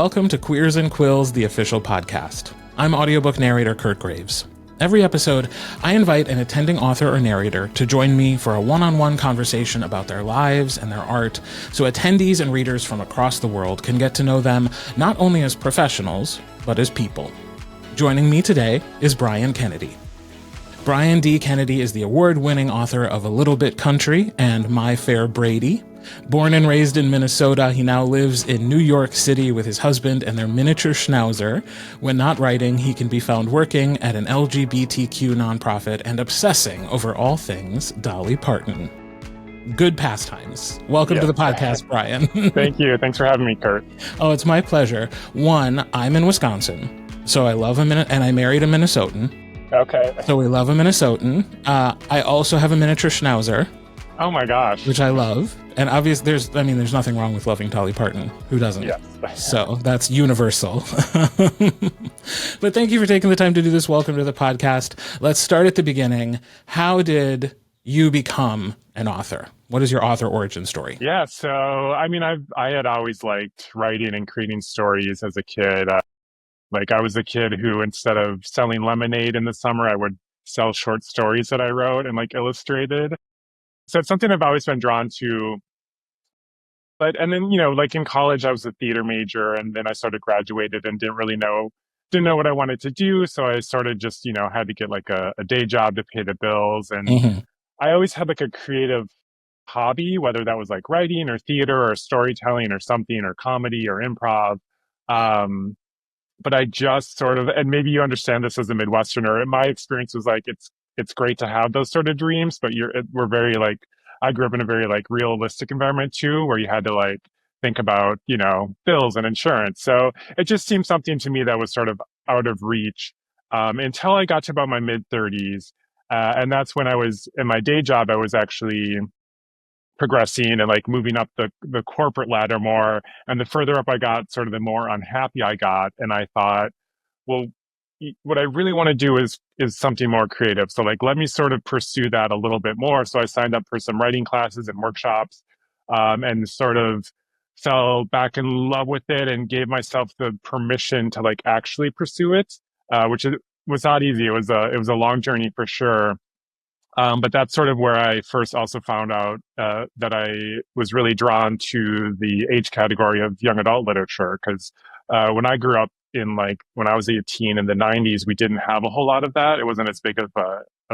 Welcome to Queers and Quills, the official podcast. I'm audiobook narrator Kirt Graves. Every episode, I invite an attending author or narrator to join me for a one-on-one conversation about their lives and their art, so attendees and readers from across the world can get to know them not only as professionals, but as people. Joining me today is Brian Kennedy. Brian D. Kennedy is the award-winning author of A Little Bit Country and My Fair Brady. Born and raised in Minnesota, he now lives in New York City with his husband and their miniature schnauzer. When not writing, he can be found working at an LGBTQ nonprofit and obsessing over all things Dolly Parton. Good pastimes. Welcome to the podcast, Brian. Thank you. Thanks for having me, Kirt. Oh, it's my pleasure. One, I'm in Wisconsin, so I love and I married a Minnesotan. Okay. So we love a Minnesotan. I also have a miniature schnauzer. Oh my gosh. Which I love. And obviously there's nothing wrong with loving Dolly Parton. Who doesn't? Yes. So that's universal. But thank you for taking the time to do this. Welcome to the podcast. Let's start at the beginning. How did you become an author? What is your author origin story? Yeah. So, I had always liked writing and creating stories as a kid. I was a kid who, instead of selling lemonade in the summer, I would sell short stories that I wrote and illustrated. So it's something I've always been drawn to. And then, in college, I was a theater major, and then I sort of graduated and didn't know what I wanted to do. So I sort of just, had to get a day job to pay the bills. And I always had a creative hobby, whether that was writing or theater or storytelling or something or comedy or improv. But I just sort of, and maybe you understand this as a Midwesterner, my experience was it's great to have those sort of dreams, but we're very I grew up in a very realistic environment too, where you had to think about, bills and insurance. So it just seemed something to me that was sort of out of reach until I got to about my mid-30s. And that's when I was in my day job, I was actually progressing and moving up the corporate ladder more. And the further up I got, sort of the more unhappy I got. And I thought, well, what I really want to do is something more creative. So let me sort of pursue that a little bit more. So I signed up for some writing classes and workshops, and sort of fell back in love with it and gave myself the permission to actually pursue it, which was not easy. It was a long journey for sure. But that's sort of where I first also found out that I was really drawn to the age category of young adult literature, because when I grew up when I was 18 in the 90s, we didn't have a whole lot of that. It wasn't as big of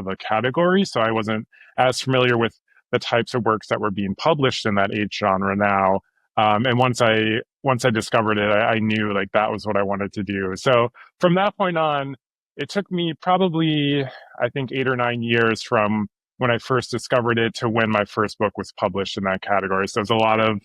a category, so I wasn't as familiar with the types of works that were being published in that age genre now. And once I discovered it, I knew that was what I wanted to do. So from that point on, it took me probably, I think, 8 or 9 years from when I first discovered it to when my first book was published in that category. So it's a lot of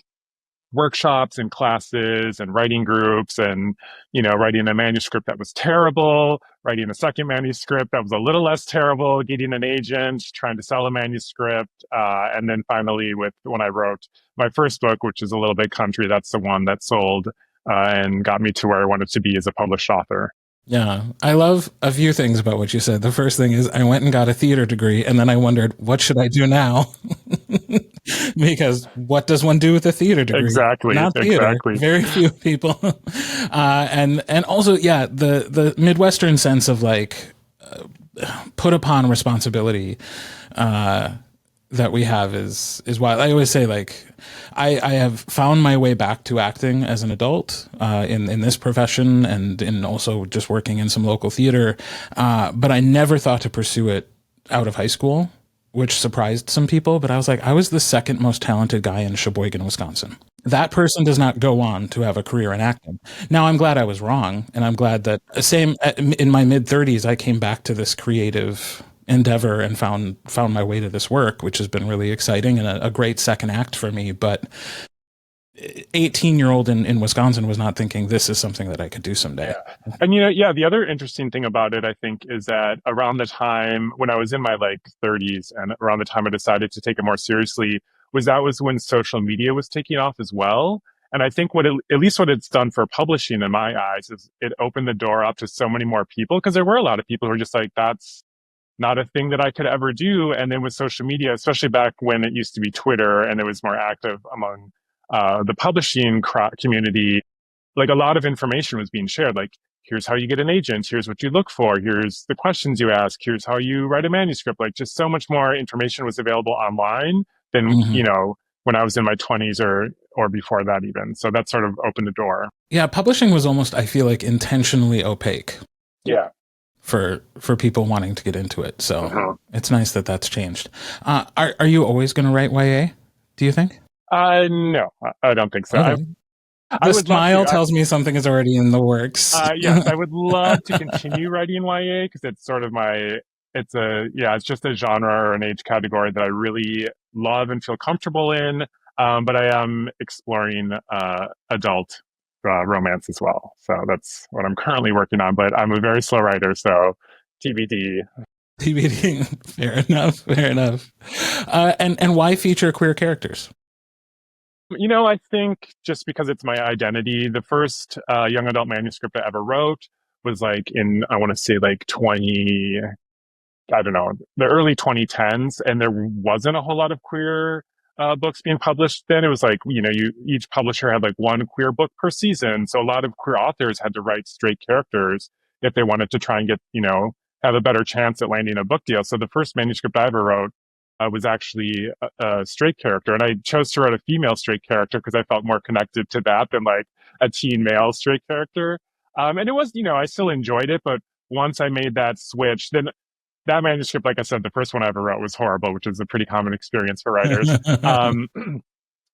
workshops and classes and writing groups and, writing a manuscript that was terrible, writing a second manuscript that was a little less terrible, getting an agent, trying to sell a manuscript. And then finally when I wrote my first book, which is A Little Bit Country, that's the one that sold and got me to where I wanted to be as a published author. Yeah, I love a few things about what you said. The first thing is I went and got a theater degree, and then I wondered, what should I do now? Because what does one do with a theater degree? Exactly. Not theater. Exactly. Very few people. And also, yeah, the Midwestern sense of put upon responsibility that we have is wild. I always say I have found my way back to acting as an adult in this profession and in also just working in some local theater. But I never thought to pursue it out of high school, which surprised some people. But I was I was the second most talented guy in Sheboygan, Wisconsin. That person does not go on to have a career in acting. Now, I'm glad I was wrong. And I'm glad that in my mid-30s, I came back to this creative endeavor and found my way to this work, which has been really exciting and a great second act for me. But 18-year-old in Wisconsin was not thinking this is something that I could do someday. Yeah. And the other interesting thing about it, I think, is that around the time when I was in my 30s and around the time I decided to take it more seriously was when social media was taking off as well. And I think at least what it's done for publishing in my eyes is it opened the door up to so many more people, because there were a lot of people who were just that's not a thing that I could ever do. And then with social media, especially back when it used to be Twitter and it was more active among the publishing community, like a lot of information was being shared. Like, here's how you get an agent. Here's what you look for. Here's the questions you ask. Here's how you write a manuscript. Like, just so much more information was available online than, Hmm. when I was in my 20s or before that even. So that sort of opened the door. Yeah, publishing was almost, I feel like, intentionally opaque Yeah. for people wanting to get into it. So Uh-huh. it's nice that that's changed. Are you always going to write YA? Do you think? No, I don't think so. Okay. I The would love smile to. tells me something is already in the works. Yes, I would love to continue writing YA because it's sort of it's just a genre or an age category that I really love and feel comfortable in. But I am exploring adult romance as well. So that's what I'm currently working on. But I'm a very slow writer, so TBD. TBD. Fair enough. Fair enough. And why feature queer characters? I think just because it's my identity, the first young adult manuscript I ever wrote was like in, I want to say like 20, I don't know, the early 2010s, and there wasn't a whole lot of queer books being published then. It was like, each publisher had like one queer book per season. So a lot of queer authors had to write straight characters if they wanted to try and get, have a better chance at landing a book deal. So the first manuscript I ever wrote was actually a straight character. And I chose to write a female straight character because I felt more connected to that than like a teen male straight character. And it was, I still enjoyed it, but once I made that switch, then that manuscript, like I said, the first one I ever wrote was horrible, which is a pretty common experience for writers. Um,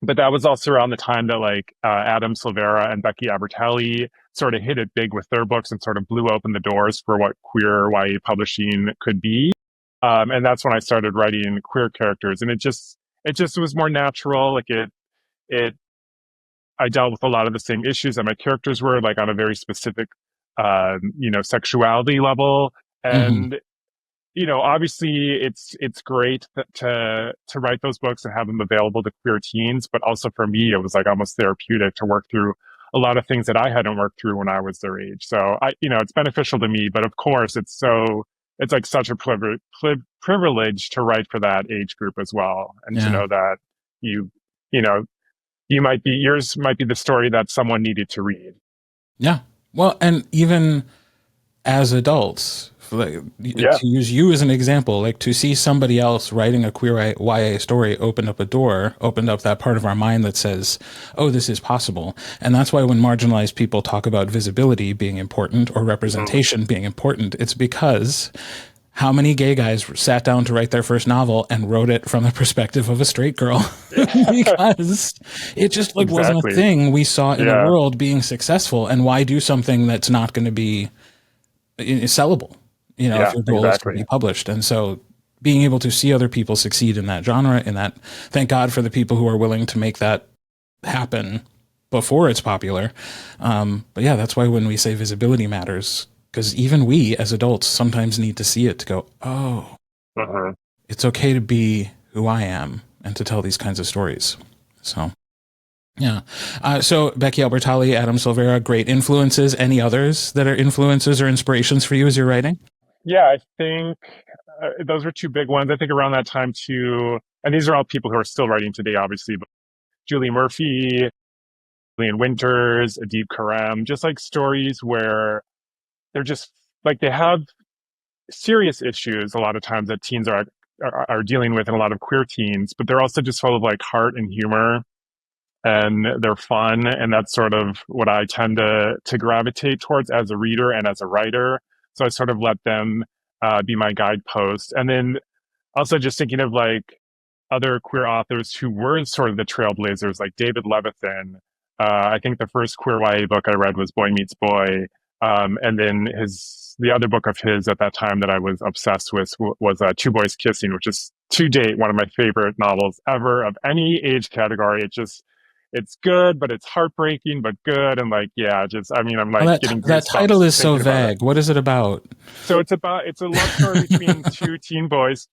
but that was also around the time that like Adam Silvera and Becky Albertelli sort of hit it big with their books and sort of blew open the doors for what queer YA publishing could be. And that's when I started writing queer characters, and it just was more natural. Like it I dealt with a lot of the same issues that my characters were, like on a very specific, sexuality level. Hmm. And obviously it's great to write those books and have them available to queer teens, but also for me, it was like almost therapeutic to work through a lot of things that I hadn't worked through when I was their age. So it's beneficial to me, but of course, it's like such a privilege to write for that age group as well, and to Yeah. know that you, you know, yours might be the story that someone needed to read. Yeah. Well, and even as adults, like, Yeah. to use you as an example, like to see somebody else writing a queer YA story opened up a door, opened up that part of our mind that says, oh, this is possible. And that's why when marginalized people talk about visibility being important or Mhm. representation being important, it's because how many gay guys sat down to write their first novel and wrote it from the perspective of a straight girl? Because it just like wasn't a Exactly. thing we saw in the Yeah. world being successful. And why do something that's not going to be sellable, if Yeah. your goal is to Exactly. be published. And so being able to see other people succeed in that genre, thank God for the people who are willing to make that happen before it's popular. But yeah, that's why when we say visibility matters, because even we as adults sometimes need to see it to go, oh, Uh-huh. it's okay to be who I am and to tell these kinds of stories. So yeah. So Becky Albertalli, Adam Silvera, great influences. Any others that are influences or inspirations for you as you're writing? Yeah, I think those were two big ones. I think around that time too, and these are all people who are still writing today, obviously, but Julie Murphy, Lillian Winters, Adib Karam, just like stories where they're just like they have serious issues a lot of times that teens are dealing with, and a lot of queer teens, but they're also just full of like heart and humor, and they're fun, and that's sort of what I tend to gravitate towards as a reader and as a writer. So I sort of let them be my guidepost, and then also just thinking of like other queer authors who were sort of the trailblazers, like David Levithan. I think the first queer YA book I read was Boy Meets Boy, and then the other book of his at that time that I was obsessed with was Two Boys Kissing, which is to date one of my favorite novels ever of any age category. It's good, but it's heartbreaking, but good, and like just I mean I'm Oh, like getting that title goosebumps is so thinking about it. vague. What is it about? So it's a love story between two teen boys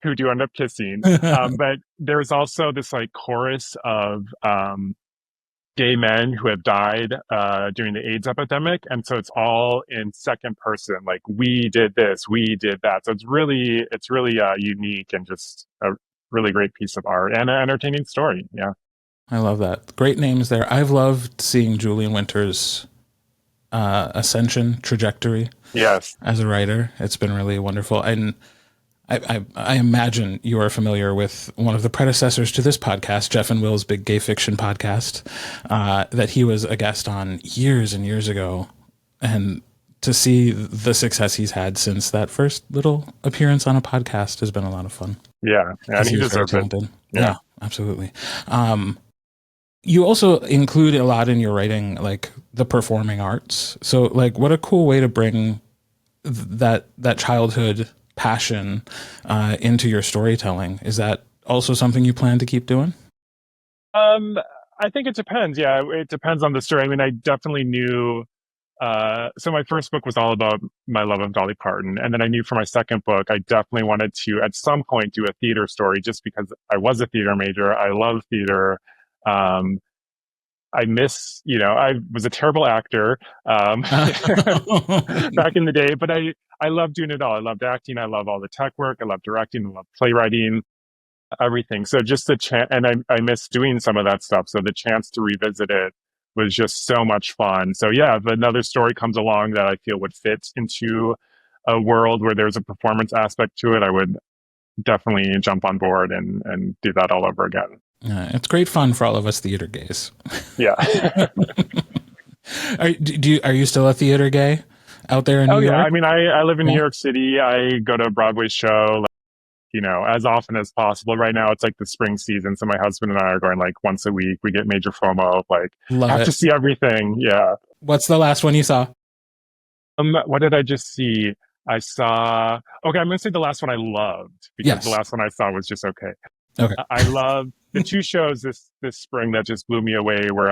who do end up kissing. But there's also this like chorus of gay men who have died during the AIDS epidemic, and so it's all in second person, like we did this, we did that. So it's really unique and just a really great piece of art and an entertaining story. Yeah. I love that. Great names there. I've loved seeing Julian Winter's ascension trajectory Yes. as a writer. It's been really wonderful. And I imagine you are familiar with one of the predecessors to this podcast, Jeff and Will's Big Gay Fiction podcast, that he was a guest on years and years ago. And to see the success he's had since that first little appearance on a podcast has been a lot of fun. Yeah. And he deserves it. Yeah, absolutely. You also include a lot in your writing, like the performing arts. So like, what a cool way to bring that childhood passion into your storytelling. Is that also something you plan to keep doing? I think it depends. Yeah, it depends on the story. I mean, I definitely knew. So my first book was all about my love of Dolly Parton, and then I knew for my second book, I definitely wanted to, at some point, do a theater story, just because I was a theater major. I love theater. I miss, I was a terrible actor back in the day, but I love doing it all. I loved acting. I love all the tech work. I love directing. I love playwriting, everything. So just the chance, and I miss doing some of that stuff. So the chance to revisit it was just so much fun. So yeah, if another story comes along that I feel would fit into a world where there's a performance aspect to it, I would definitely jump on board and do that all over again. It's great fun for all of us theater gays. Yeah. Are you still a theater gay out there in New York? Yeah. I mean, I live in New York City. I go to a Broadway show, as often as possible. Right now, it's like the spring season, so my husband and I are going like once a week. We get major FOMO of like, have to see everything. Yeah. What's the last one you saw? What did I just see? I saw. Okay, I'm going to say the last one I loved because the last one I saw was just okay. Okay. I loved the two shows this spring that just blew me away were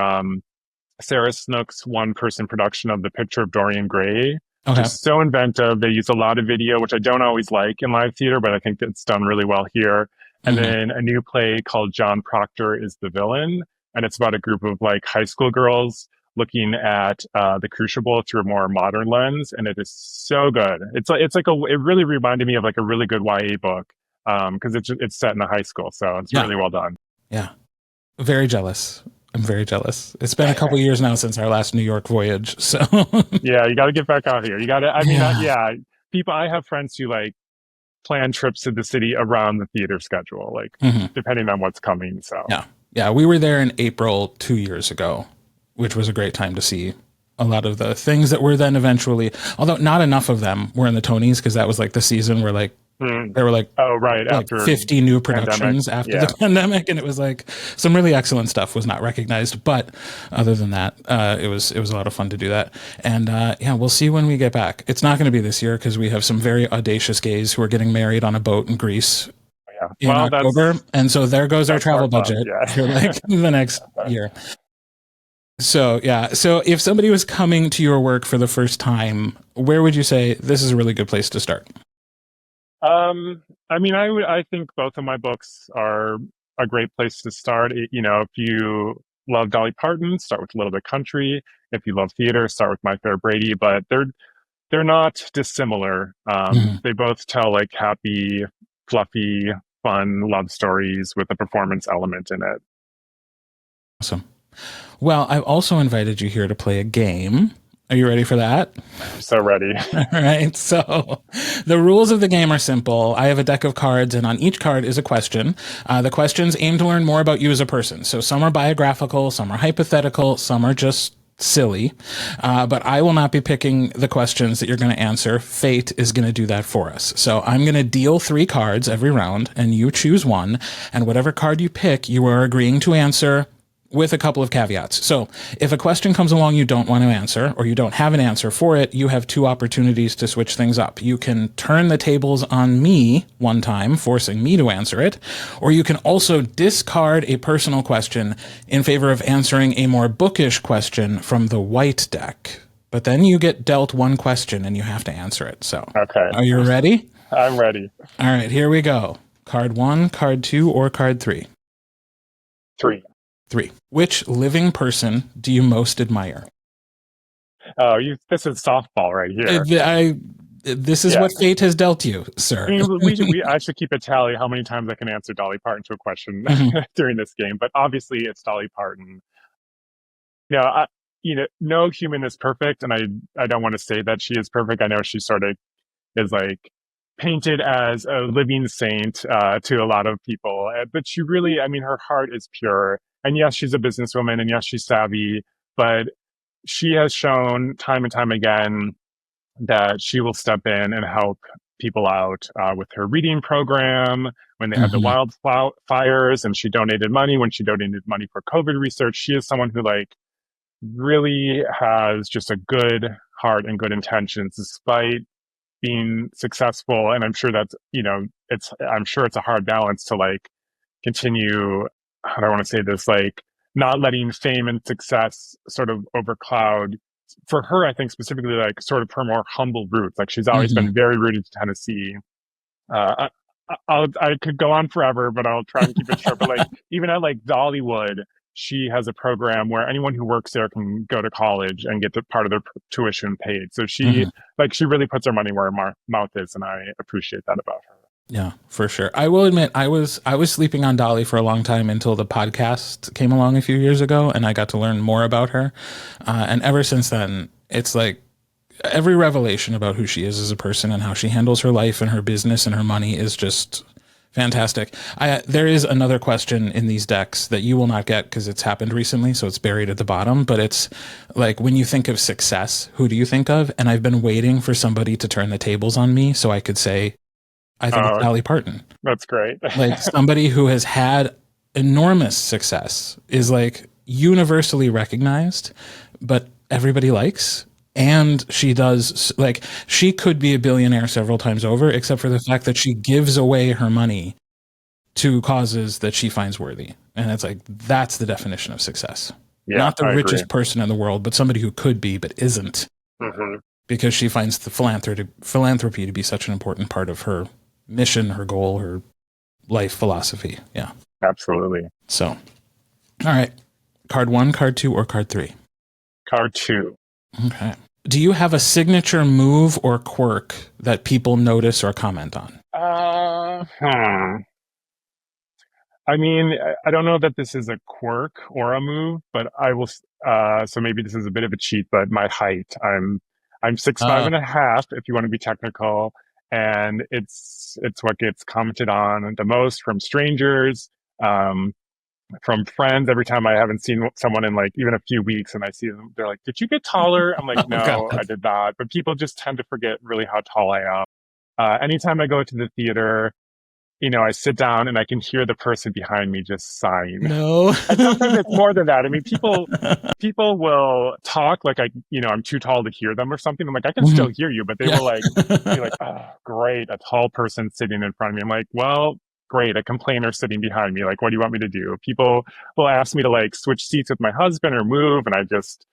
Sarah Snook's one-person production of The Picture of Dorian Gray. Okay. Just so inventive. They use a lot of video, which I don't always like in live theater, but I think it's done really well here. And then a new play called John Proctor is the Villain. And it's about a group of like high school girls looking at the Crucible through a more modern lens. And it is so good. It really reminded me of like a really good YA book because it's set in a high school. So it's really well done. Yeah. Very jealous. I'm very jealous. It's been a couple of years now since our last New York voyage. So yeah, you got to get back out here. You got to, people, I have friends who like plan trips to the city around the theater schedule, like depending on what's coming. So yeah. We were there in April 2 years ago, which was a great time to see a lot of the things that were then eventually, although not enough of them were in the Tonys because that was like the season where like there were like after 50 new productions after the pandemic, and it was like some really excellent stuff was not recognized. But other than that, it was a lot of fun to do that. And we'll see when we get back. It's not going to be this year because we have some very audacious gays who are getting married on a boat in Greece in October, and so there goes our travel budget for like the next year. So so if somebody was coming to your work for the first time, where would you say this is a really good place to start? I mean, I think both of my books are a great place to start. If you love Dolly Parton, start with A Little Bit Country. If you love theater, start with My Fair Brady. But they're not dissimilar. They both tell like happy, fluffy, fun love stories with a performance element in it. Awesome. Well, I've also invited you here to play a game. Are you ready for that? I'm so ready. All right. So the rules of the game are simple. I have a deck of cards, and on each card is a question. The questions aim to learn more about you as a person. So some are biographical, some are hypothetical, some are just silly. But I will not be picking the questions that you're going to answer. Fate is going to do that for us. So I'm going to deal 3 cards every round, and you choose one. And whatever card you pick, you are agreeing to answer with a couple of caveats. So if a question comes along you don't want to answer, or you don't have an answer for it, you have 2 opportunities to switch things up. You can turn the tables on me one time, forcing me to answer it, or you can also discard a personal question in favor of answering a more bookish question from the white deck. But then you get dealt one question and you have to answer it. So, okay. Are you ready? I'm ready. All right, here we go. Card 1, card 2, or card 3? 3. 3. Which living person do you most admire? Oh, this is softball right here. This is Yeah. what fate has dealt you, I sir. mean, I should keep a tally how many times I can answer Dolly Parton to a question Mhm. during this game, but obviously it's Dolly Parton. You know, I, no human is perfect, and I don't want to say that she is perfect. I know she sort of is like painted as a living saint to a lot of people, but she really, I mean, her heart is pure. And yes, she's a businesswoman, and yes, she's savvy, but she has shown time and time again that she will step in and help people out with her reading program when they had the Mhm. wildfires, and she donated money when she donated money for COVID research. She is someone who like really has just a good heart and good intentions despite being successful. And I'm sure that's, I'm sure it's a hard balance to like continue, how do I want to say this, like not letting fame and success sort of overcloud for her. I think specifically like sort of her more humble roots. Like she's always Mhm. been very rooted to Tennessee. I could go on forever, but I'll try and keep it short. But like even at like Dollywood, she has a program where anyone who works there can go to college and get the part of their tuition paid. So Mhm. she really puts her money where her mouth is, and I appreciate that about her. Yeah, for sure. I will admit, I was sleeping on Dolly for a long time until the podcast came along a few years ago, and I got to learn more about her. And ever since then, it's like every revelation about who she is as a person and how she handles her life and her business and her money is just fantastic. There is another question in these decks that you will not get because it's happened recently, so it's buried at the bottom. But it's like when you think of success, who do you think of? And I've been waiting for somebody to turn the tables on me so I could say I think it's Oh, Dolly Parton. that's great. Like somebody who has had enormous success is like universally recognized, but everybody likes. And she does, like, she could be a billionaire several times over, except for the fact that she gives away her money to causes that she finds worthy. And it's like, that's the definition of success. Yeah, Not the I agree. richest person in the world, but somebody who could be, but isn't, Hmm. because she finds the philanthropy to be such an important part of her mission, her goal, her life philosophy. Yeah. Absolutely. So, all right. Card one, card two, or card three? Card two. Okay. Do you have a signature move or quirk that people notice or comment on? I mean, I don't know that this is a quirk or a move, but I will. So maybe this is a bit of a cheat, but my height. I'm 6'5" Uh, and a half, if you want to be technical, and it's what gets commented on the most from strangers, um, from friends. Every time I haven't seen someone in like even a few weeks, and I see them, they're like, "Did you get taller?" I'm like, oh, God. "No, I did not." But people just tend to forget really how tall I am. Anytime I go to the theater, I sit down and I can hear the person behind me just sighing. No. And sometimes it's more than that. I mean, people will talk like I'm too tall to hear them or something. I'm like, I can still Mhm. hear you, but they Yeah. will like be like, oh, great, a tall person sitting in front of me. I'm like, well, great, a complainer sitting behind me. Like, what do you want me to do? People will ask me to like switch seats with my husband or move, and I just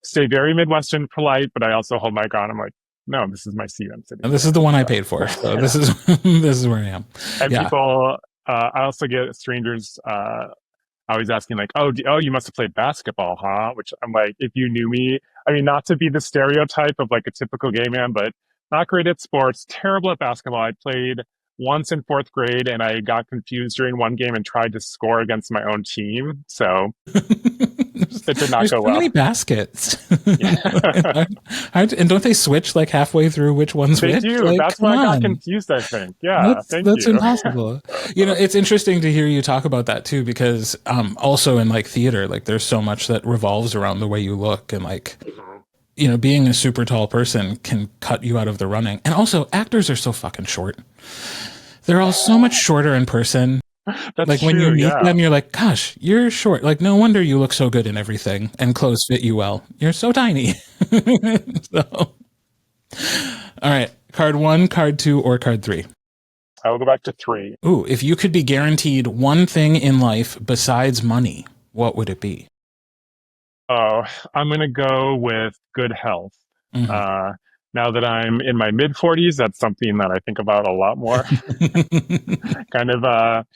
stay very Midwestern polite, but I also hold my ground. I'm like, no, this is my seat. I'm sitting And this is here. the one I So, paid for. So this is this is where I am. and Yeah. people, I also get strangers always asking like, oh, you must have played basketball, huh? Which I'm like, if you knew me, I mean, not to be the stereotype of like a typical gay man, but not great at sports, terrible at basketball. I played once in fourth grade, and I got confused during one game and tried to score against my own team. So it did not There's go too well. many baskets. Yeah. And don't they switch like halfway through which one's They which? do. Like, That's come why I got on. confused, I think. Yeah. That's Thank that's you. impossible. It's interesting to hear you talk about that too, because also in like theater, like there's so much that revolves around the way you look, and like being a super tall person can cut you out of the running. And also actors are so fucking short. They're all so much shorter in person. That's Like when you true. meet Yeah. them, you're like, gosh, you're short. Like no wonder you look so good in everything and clothes fit you well. You're so tiny. So, all right. Card one, card two, or card three? I will go back to three. Ooh, if you could be guaranteed one thing in life besides money, what would it be? Oh, I'm going to go with good health. Mhm. Uh, now that I'm in my mid 40s, that's something that I think about a lot more. Kind of,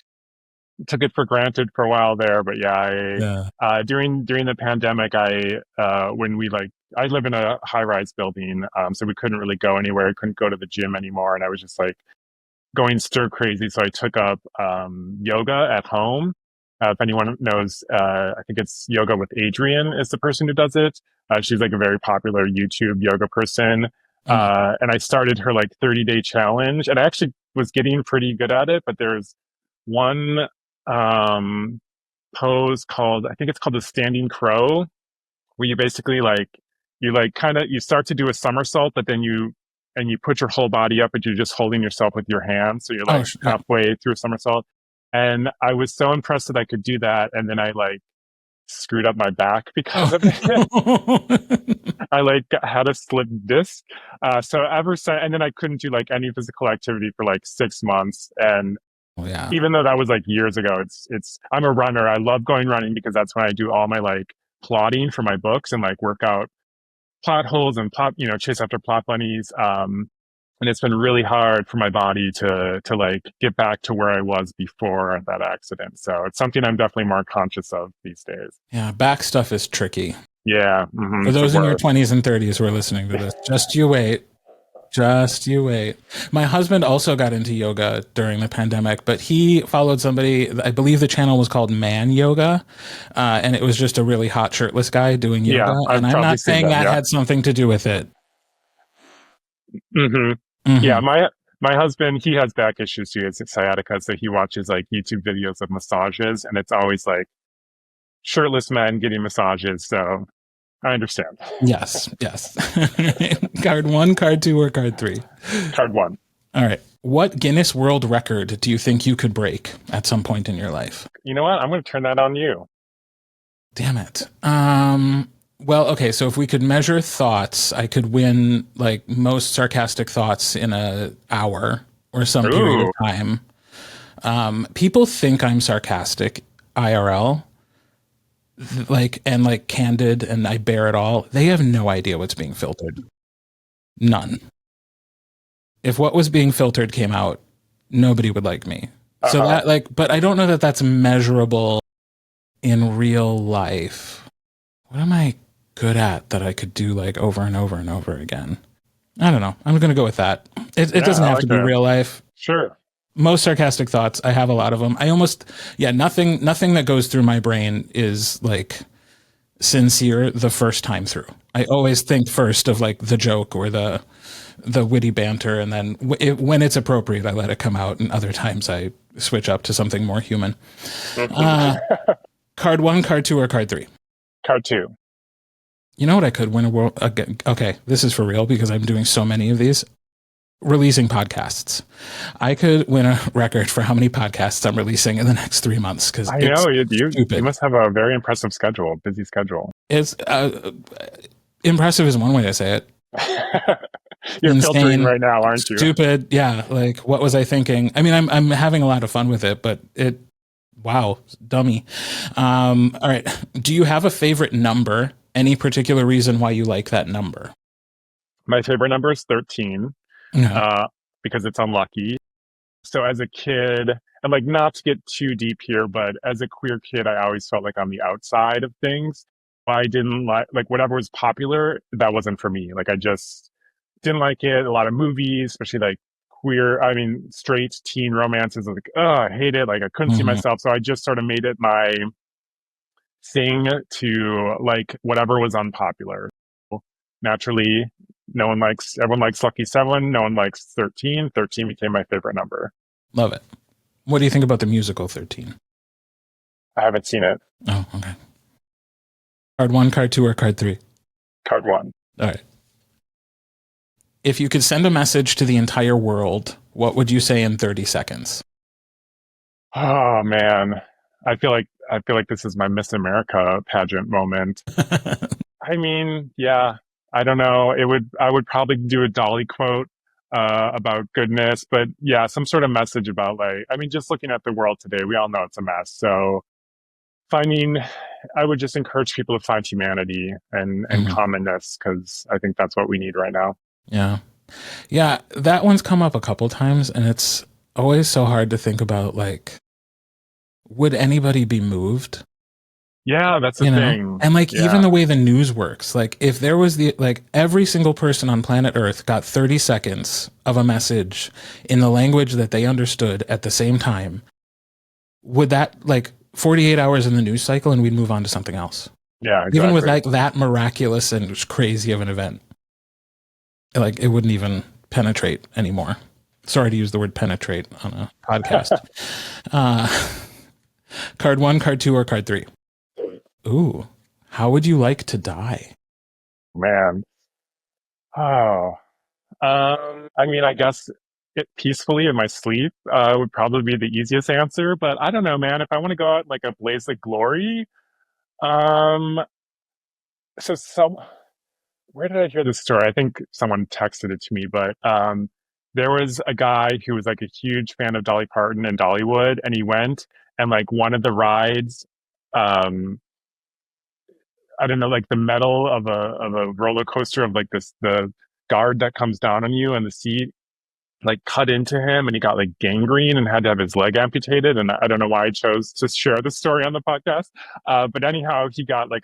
took it for granted for a while there, but yeah, Yeah. during the pandemic, when we like I live in a high rise building, so we couldn't really go anywhere. Couldn't go to the gym anymore, and I was just like going stir crazy. So I took up yoga at home. If anyone knows, I think it's Yoga with Adriene is the person who does it. She's like a very popular YouTube yoga person. Mm. And I started her like 30-day challenge, and I actually was getting pretty good at it. But there's one um, pose called, I think it's called the standing crow, where you basically like you like kind of you start to do a somersault, but then you put your whole body up, but you're just holding yourself with your hands, so you're Oh, like yeah. halfway through a somersault. And I was so impressed that I could do that, and then I like screwed up my back because Oh. of it. I like had a slip disc, so ever since, and then I couldn't do like any physical activity for like 6 months. And Oh, yeah. even though that was like years ago, it's I'm a runner. I love going running because that's when I do all my like plotting for my books and like work out plot holes and plot, chase after plot bunnies. And it's been really hard for my body to like get back to where I was before that accident. So it's something I'm definitely more conscious of these days. Yeah. Back stuff is tricky. Yeah, For it's the those in your worst. 20s and 30s who are listening to this, just you wait. Just you wait. My husband also got into yoga during the pandemic, but he followed somebody, I believe the channel was called Man Yoga, and it was just a really hot shirtless guy doing yoga. Yeah, And I've I'm probably not seen saying them. that Yeah. had something to do with it. hmm Yeah, Hmm. my husband, he has back issues too. It's sciatica, so he watches like YouTube videos of massages, and it's always like shirtless men getting massages. So I understand. Yes, yes. Card one, card two, or card three? Card one. All right. What Guinness World Record do you think you could break at some point in your life? You know what? I'm going to turn that on you. Damn it. Well, okay, so if we could measure thoughts, I could win like most sarcastic thoughts in an hour or some period of Ooh. time. People think I'm sarcastic IRL, like and like candid, and I bear it all. They have no idea what's being filtered. None. If what was being filtered came out, nobody would like me. So Uh-huh. that like, but I don't know that that's measurable in real life. What am I good at that I could do like over and over and over again? I don't know. I'm going to go with that. It Yeah, doesn't I have like to be that. real life. Sure. Most sarcastic thoughts, I have a lot of them. I almost, yeah, nothing that goes through my brain is like sincere the first time through. I always think first of like the joke or the witty banter, and then when it's appropriate, I let it come out, and other times I switch up to something more human. Card one, card two, or card three? Card two. You know what I could win a world again? Okay, this is for real because I'm doing so many of these. Releasing podcasts. I could win a record for how many podcasts I'm releasing in the next 3 months because I it's know you stupid. must have a very impressive schedule, busy schedule. It's impressive is one way to say it. You're Insane, filtering right now, aren't you? stupid. Yeah, like what was I thinking? I mean, I'm having a lot of fun with it, but wow, dummy. All right. Do you have a favorite number? Any particular reason why you like that number? My favorite number is 13, Yeah. because it's unlucky. So as a kid, and like not to get too deep here, but as a queer kid, I always felt like on the outside of things. I didn't like whatever was popular, that wasn't for me. Like I just didn't like it. A lot of movies, especially like straight teen romances. I was like, oh, I hate it. Like I couldn't see Mhm. myself. So I just sort of made it my thing to like whatever was unpopular. Naturally, everyone likes Lucky Seven. No one likes 13. 13 became my favorite number. Love it. What do you think about the musical 13? I haven't seen it. Oh, okay. Card one, card two, or card three? Card one. All right. If you could send a message to the entire world, what would you say in 30 seconds? Oh man. I feel like this is my Miss America pageant moment. I mean, yeah, I don't know. I would probably do a Dolly quote about goodness, but yeah, some sort of message about like, I mean, just looking at the world today, we all know it's a mess. So finding, I would just encourage people to find humanity and Mhm. commonness, because I think that's what we need right now. Yeah. Yeah, that one's come up a couple times, and it's always so hard to think about like would anybody be moved? Yeah, that's the You know? thing. And like even Yeah. the way the news works, like if there was the like every single person on planet Earth got 30 seconds of a message in the language that they understood at the same time, would that like 48 hours in the news cycle and we'd move on to something else? Yeah, Even with exactly. like that miraculous and just crazy of an event, like it wouldn't even penetrate anymore. Sorry to use the word penetrate on a podcast. uh, card one, card two, or card three? Ooh, how would you like to die? Man. Oh. I mean, I guess it peacefully in my sleep would probably be the easiest answer, but I don't know, man. If I want to go out like a blaze of glory, um, so some where did I hear this story? I think someone texted it to me, but there was a guy who was like a huge fan of Dolly Parton and Dollywood, and he went and like one of the rides, um, I don't know, like the metal of a roller coaster of like this the guard that comes down on you and the seat like cut into him and he got like gangrene and had to have his leg amputated. And I don't know why I chose to share this story on the podcast. But anyhow, he got like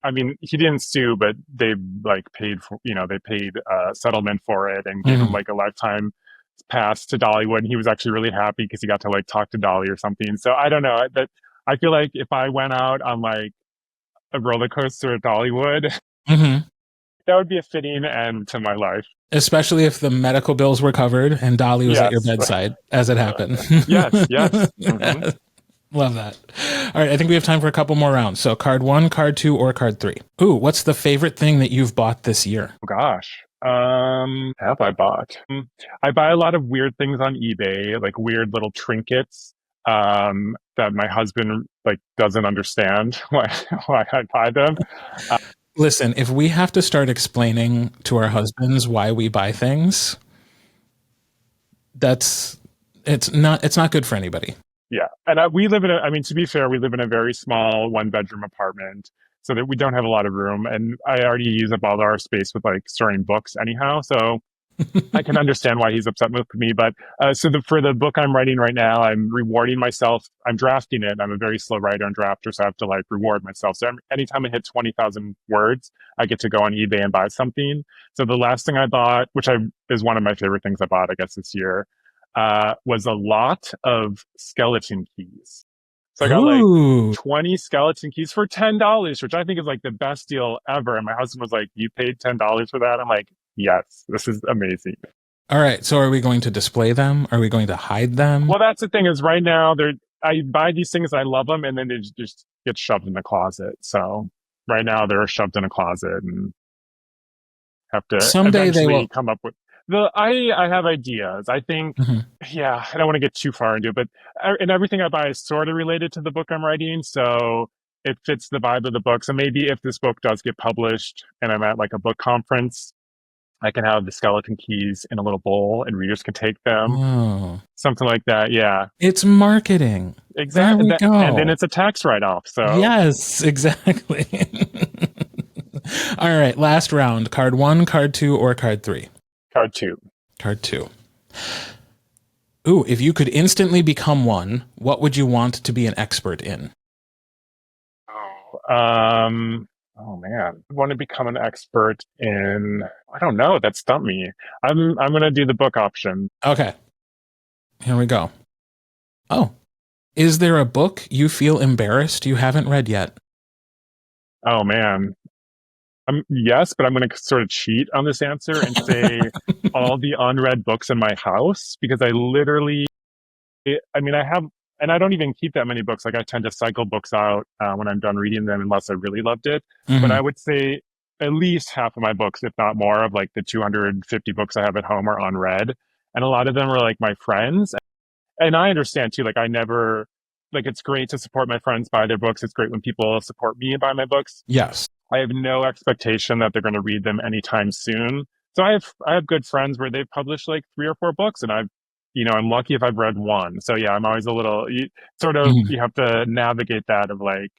I mean, he didn't sue, but they like paid for, they paid settlement for it and gave him Mm-hmm. like a lifetime pass to Dollywood. And he was actually really happy because he got to like talk to Dolly or something. So I don't know that I feel like if I went out on like a roller coaster at Dollywood, Mm-hmm. that would be a fitting end to my life. Especially if the medical bills were covered and Dolly was at your Yes. bedside as it happened. Yes. Yes. Hmm. Love that. All right, I think we have time for a couple more rounds. So card one, card two, or card three. Ooh, what's the favorite thing that you've bought this year? Oh gosh. Have I bought? I buy a lot of weird things on eBay, like weird little trinkets, that my husband like doesn't understand why I buy them. Uh, Listen, if we have to start explaining to our husbands why we buy things, that's it's not good for anybody. yeah. And we live in I mean, to be fair, we live in a very small one bedroom apartment so that we don't have a lot of room. And I already use up all our space with like storing books anyhow. So I can understand why he's upset with me, but for the book I'm writing right now, I'm rewarding myself. I'm drafting it. I'm a very slow writer and drafter, so I have to like reward myself. So anytime I hit 20,000 words, I get to go on eBay and buy something. So the last thing I bought, is one of my favorite things I bought, I guess this year, was a lot of skeleton keys. So I got like Ooh. 20 skeleton keys for $10, which I think is like the best deal ever. And my husband was like, "You paid $10 for that?" I'm like, "Yes, this is amazing." All right, so are we going to display them? Are we going to hide them? Well, that's the thing is right now I buy these things, I love them, and then they just get shoved in the closet. So right now they're shoved in a closet and have to Someday they eventually will. come up with I have ideas. I think, Mhm. yeah, I don't want to get too far into it, but and everything I buy is sort of related to the book I'm writing, so it fits the vibe of the book. So maybe if this book does get published and I'm at like a book conference, I can have the skeleton keys in a little bowl and readers can take them. Oh, Something like that. Yeah. it's marketing. There Exactly. we And then go. it's a tax write off. So Yes, exactly. All right, last round. Card one, card two, or card three? card two. Card two. Ooh, if you could instantly become one, what would you want to be an expert in? Oh, oh man. I want to become an expert in, I don't know. That stumped me. I'm going to do the book option. Okay, here we go. Oh, is there a book you feel embarrassed you haven't read yet? Oh man. Yes, but I'm going to sort of cheat on this answer and say all the unread books in my house because I mean, I have, and I don't even keep that many books. Like I tend to cycle books out when I'm done reading them, unless I really loved it. But Mm-hmm. I would say at least half of my books, if not more, of like the 250 books I have at home are unread, and a lot of them are like my friends. And I understand too. Like I never, like it's great to support my friends buy their books. It's great when people support me and buy my books. Yes. I have no expectation that they're going to read them anytime soon. So I have good friends where they've published like 3 or 4 books, and I'm lucky if I've read one. So yeah, I'm always a little Mhm. you have to navigate that of like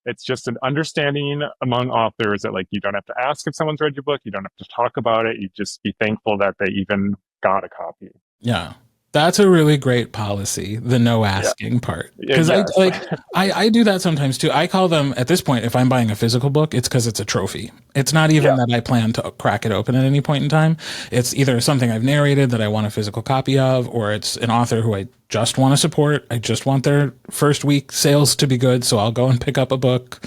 it's just an understanding among authors that like you don't have to ask if someone's read your book, you don't have to talk about it, you just be thankful that they even got a copy. Yeah. That's a really great policy, the no asking part. Because Yes. I do that sometimes too. I call them, at this point, if I'm buying a physical book, it's because it's a trophy. It's not even that I plan to crack it open at any point in time. It's either something I've narrated that I want a physical copy of, or it's an author who I just want to support. I just want their first week sales to be good, so I'll go and pick up a book.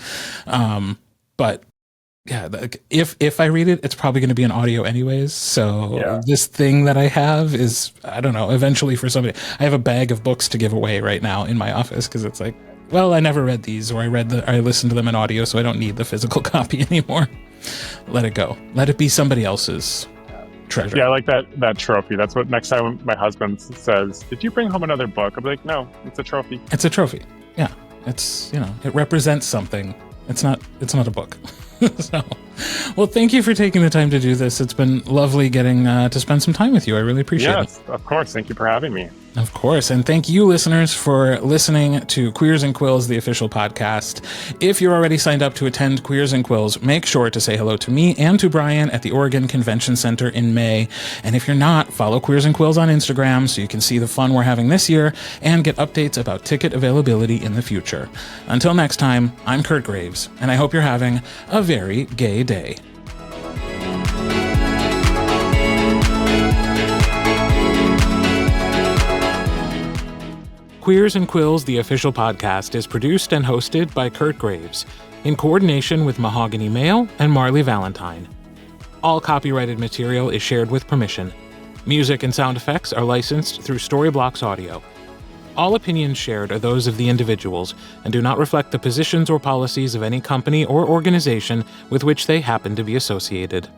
But yeah, if I read it, it's probably going to be an audio anyways. So this thing that I have is, I don't know, eventually for somebody. I have a bag of books to give away right now in my office because it's like, well, I never read these, or I listened to them in audio, so I don't need the physical copy anymore. Let it go. Let it be somebody else's treasure. Yeah, I like that trophy. That's what next time my husband says, "Did you bring home another book?" I'm like, "No, it's a trophy." It's a trophy. Yeah, it's, it represents something. It's not a book. So, well, thank you for taking the time to do this. It's been lovely getting to spend some time with you. I really appreciate it. Yes, of course. Thank you for having me. Of course. And thank you, listeners, for listening to Queers and Quills, the official podcast. If you're already signed up to attend Queers and Quills, make sure to say hello to me and to Brian at the Oregon Convention Center in May. And if you're not, follow Queers and Quills on Instagram so you can see the fun we're having this year and get updates about ticket availability in the future. Until next time, I'm Kirt Graves, and I hope you're having a very gay day. Queers and Quills, the official podcast, is produced and hosted by Kirt Graves, in coordination with Mahogany Mail and Marley Valentine. All copyrighted material is shared with permission. Music and sound effects are licensed through Storyblocks Audio. All opinions shared are those of the individuals and do not reflect the positions or policies of any company or organization with which they happen to be associated.